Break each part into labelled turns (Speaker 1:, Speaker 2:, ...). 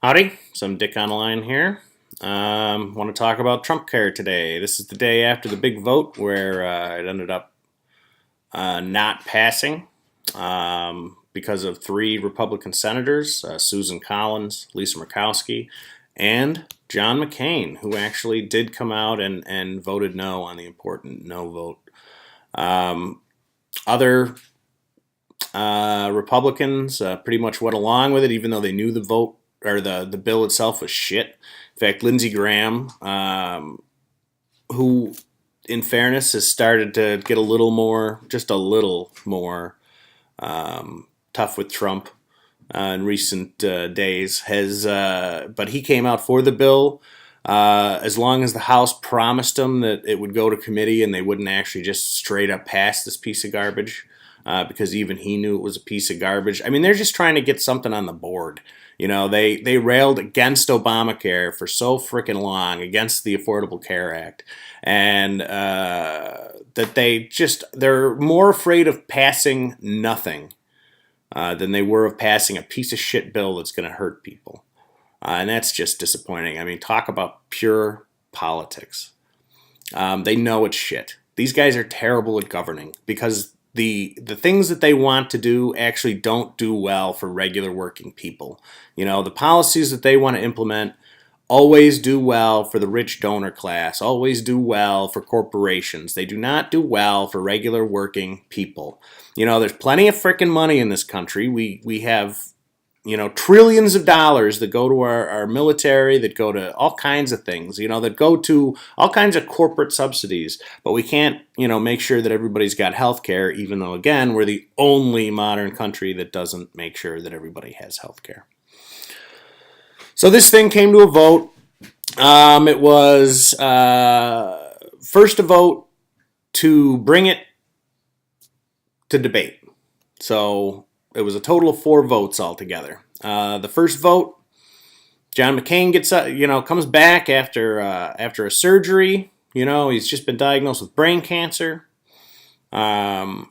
Speaker 1: Howdy, some Dick on the line here. Want to talk about Trumpcare today. This is the day after the big vote where it ended up not passing because of three Republican senators, Susan Collins, Lisa Murkowski, and John McCain, who actually did come out and voted no on the important no vote. Other Republicans pretty much went along with it, even though they knew the vote or the bill itself was shit. In fact, Lindsey Graham, who, in fairness, has started to get just a little more tough with Trump in recent days, but he came out for the bill as long as the House promised him that it would go to committee and they wouldn't actually just straight up pass this piece of garbage. Because even he knew it was a piece of garbage. I mean, they're just trying to get something on the board. You know, they railed against Obamacare for so freaking long, against the Affordable Care Act, and that they're more afraid of passing nothing than they were of passing a piece of shit bill that's going to hurt people. And that's just disappointing. I mean, talk about pure politics. They know it's shit. These guys are terrible at governing because the things that they want to do actually don't do well for regular working people. You know, the policies that they want to implement always do well for the rich donor class, always do well for corporations. They do not do well for regular working people. You know, there's plenty of freaking money in this country. We have, you know, trillions of dollars that go to our military, that go to all kinds of things, you know, that go to all kinds of corporate subsidies. But we can't, you know, make sure that everybody's got health care, even though, again, we're the only modern country that doesn't make sure that everybody has health care. So this thing came to a vote. It was first a vote to bring it to debate. So it was a total of 4 votes altogether. The first vote, John McCain comes back after a surgery. You know, he's just been diagnosed with brain cancer.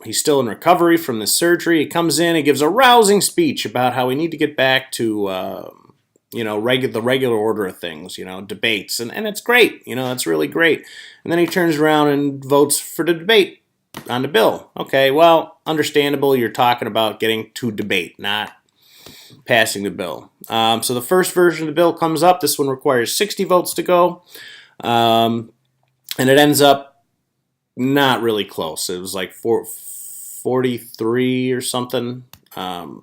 Speaker 1: He's still in recovery from this surgery. He comes in, he gives a rousing speech about how we need to get back to the regular order of things. You know, debates, and it's great. You know, it's really great. And then he turns around and votes for the debate on the bill. Okay, well, understandable. You're talking about getting to debate, not passing the bill. So the first version of the bill comes up. This one requires 60 votes to go. And it ends up not really close. It was like 43 or something. Seven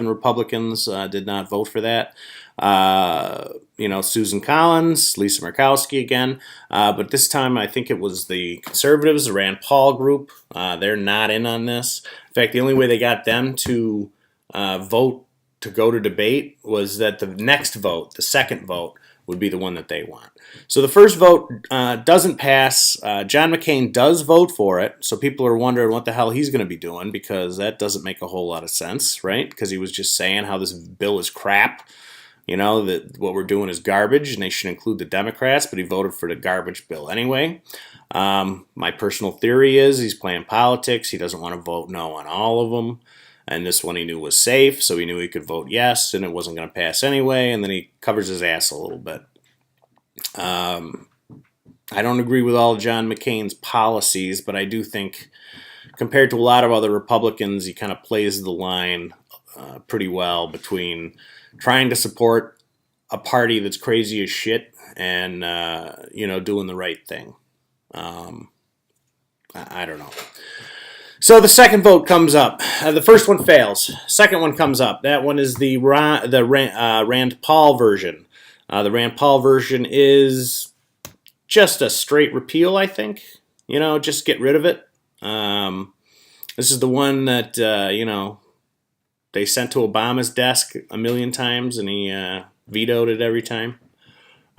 Speaker 1: Republicans did not vote for that. Susan Collins, Lisa Murkowski again. But this time I think it was the conservatives, the Rand Paul group. They're not in on this. In fact, the only way they got them to vote to go to debate was that the next vote, the second vote, would be the one that they want. So the first vote doesn't pass. John McCain does vote for it, so people are wondering what the hell he's going to be doing, because that doesn't make a whole lot of sense, right? Because he was just saying how this bill is crap, you know, that what we're doing is garbage, and they should include the Democrats, but he voted for the garbage bill anyway. My personal theory is he's playing politics. He doesn't want to vote no on all of them. And this one he knew was safe, so he knew he could vote yes, and it wasn't going to pass anyway, and then he covers his ass a little bit. I don't agree with all of John McCain's policies, but I do think, compared to a lot of other Republicans, he kind of plays the line pretty well between trying to support a party that's crazy as shit and, doing the right thing. I don't know. So the second vote comes up. The first one fails. Second one comes up. That one is the Rand Paul version. The Rand Paul version is just a straight repeal, I think. You know, just get rid of it. This is the one that, they sent to Obama's desk a million times, and he vetoed it every time.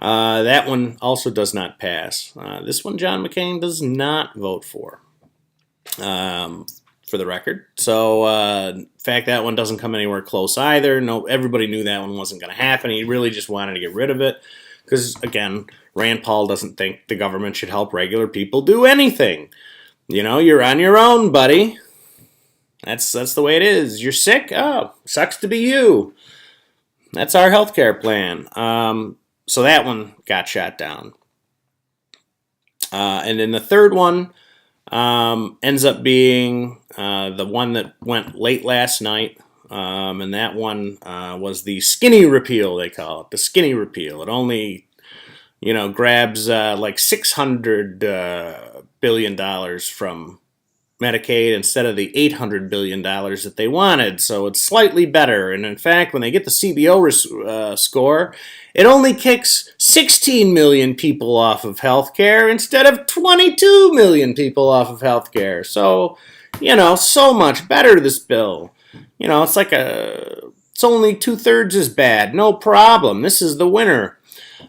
Speaker 1: That one also does not pass. This one John McCain does not vote for the record. So, in fact, that one doesn't come anywhere close either. No, everybody knew that one wasn't going to happen. He really just wanted to get rid of it because, again, Rand Paul doesn't think the government should help regular people do anything. You know, you're on your own, buddy. That's the way it is. You're sick? Oh, sucks to be you. That's our healthcare plan. So that one got shot down. And then the third one ends up being the one that went late last night. And that one was the skinny repeal, they call it. The skinny repeal. It only, grabs like $600 billion from Medicaid instead of the $800 billion that they wanted. So it's slightly better. And in fact, when they get the CBO score, it only kicks 16 million people off of healthcare instead of 22 million people off of healthcare. So, so much better, this bill. It's like it's only 2/3 as bad. No problem. This is the winner.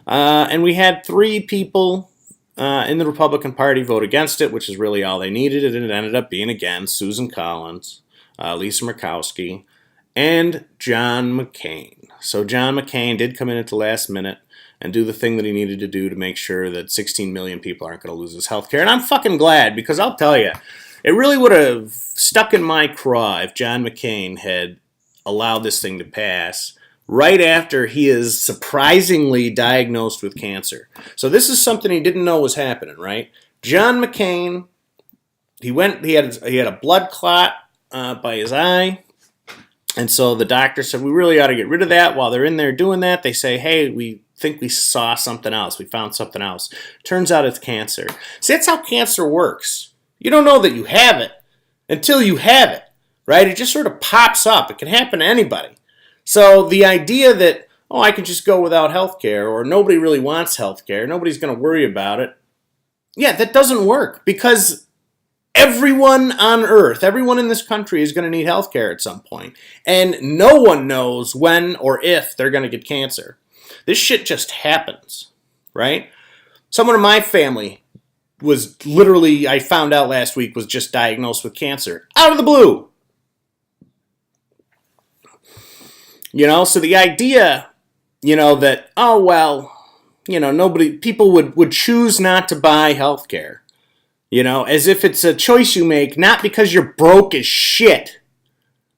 Speaker 1: And we had 3 people in the Republican Party vote against it, which is really all they needed, and it ended up being, again, Susan Collins, Lisa Murkowski, and John McCain. So John McCain did come in at the last minute and do the thing that he needed to do to make sure that 16 million people aren't going to lose this health care. And I'm fucking glad, because I'll tell you, it really would have stuck in my craw if John McCain had allowed this thing to pass right after he is surprisingly diagnosed with cancer. So this is something he didn't know was happening, right? John McCain, he had a blood clot by his eye, and so the doctor said, we really ought to get rid of that. While they're in there doing that, they say, hey, we think we saw something else. We found something else. Turns out it's cancer. See, that's how cancer works. You don't know that you have it until you have it, right? It just sort of pops up. It can happen to anybody. So the idea that, I can just go without health care, or nobody really wants health care, nobody's going to worry about it, yeah, that doesn't work, because everyone on Earth, everyone in this country is going to need health care at some point. And no one knows when or if they're going to get cancer. This shit just happens, right? Someone in my family was literally, I found out last week, was just diagnosed with cancer. Out of the blue. So the idea, that, people would choose not to buy health care, as if it's a choice you make, not because you're broke as shit,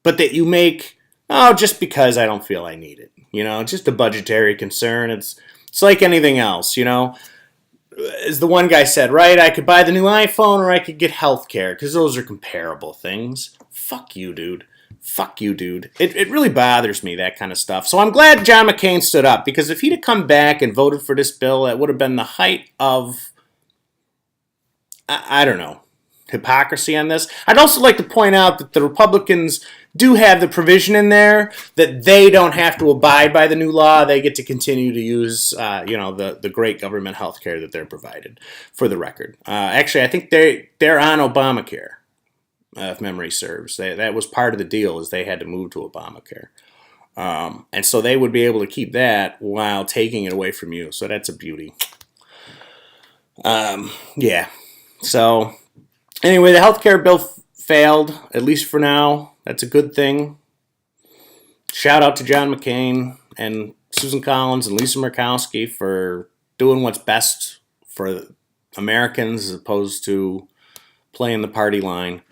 Speaker 1: but that you make, just because I don't feel I need it, just a budgetary concern. It's like anything else, as the one guy said, right, I could buy the new iPhone or I could get health care, because those are comparable things. Fuck you, dude. Fuck you, dude. It really bothers me, that kind of stuff. So I'm glad John McCain stood up, because if he'd have come back and voted for this bill, that would have been the height of, I don't know, hypocrisy on this. I'd also like to point out that the Republicans do have the provision in there that they don't have to abide by the new law. They get to continue to use, the great government health care that they're provided, for the record. Actually, I think they're on Obamacare. If memory serves. That was part of the deal, is they had to move to Obamacare. And so they would be able to keep that while taking it away from you. So that's a beauty. Yeah. So anyway, the healthcare bill failed, at least for now. That's a good thing. Shout out to John McCain and Susan Collins and Lisa Murkowski for doing what's best for Americans, as opposed to playing the party line.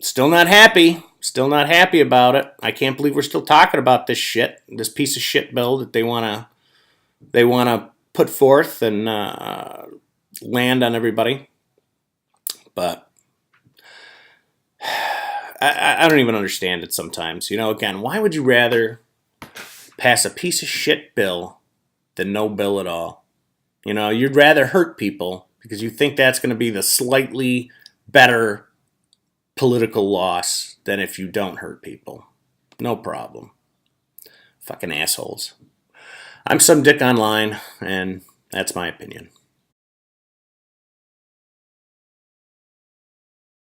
Speaker 1: Still not happy. Still not happy about it. I can't believe we're still talking about this shit, this piece of shit bill that they wanna put forth and land on everybody. But I don't even understand it sometimes. Again, why would you rather pass a piece of shit bill than no bill at all? You'd rather hurt people because you think that's going to be the slightly better political loss than if you don't hurt people. No problem. Fucking assholes. I'm some dick online, and that's my opinion.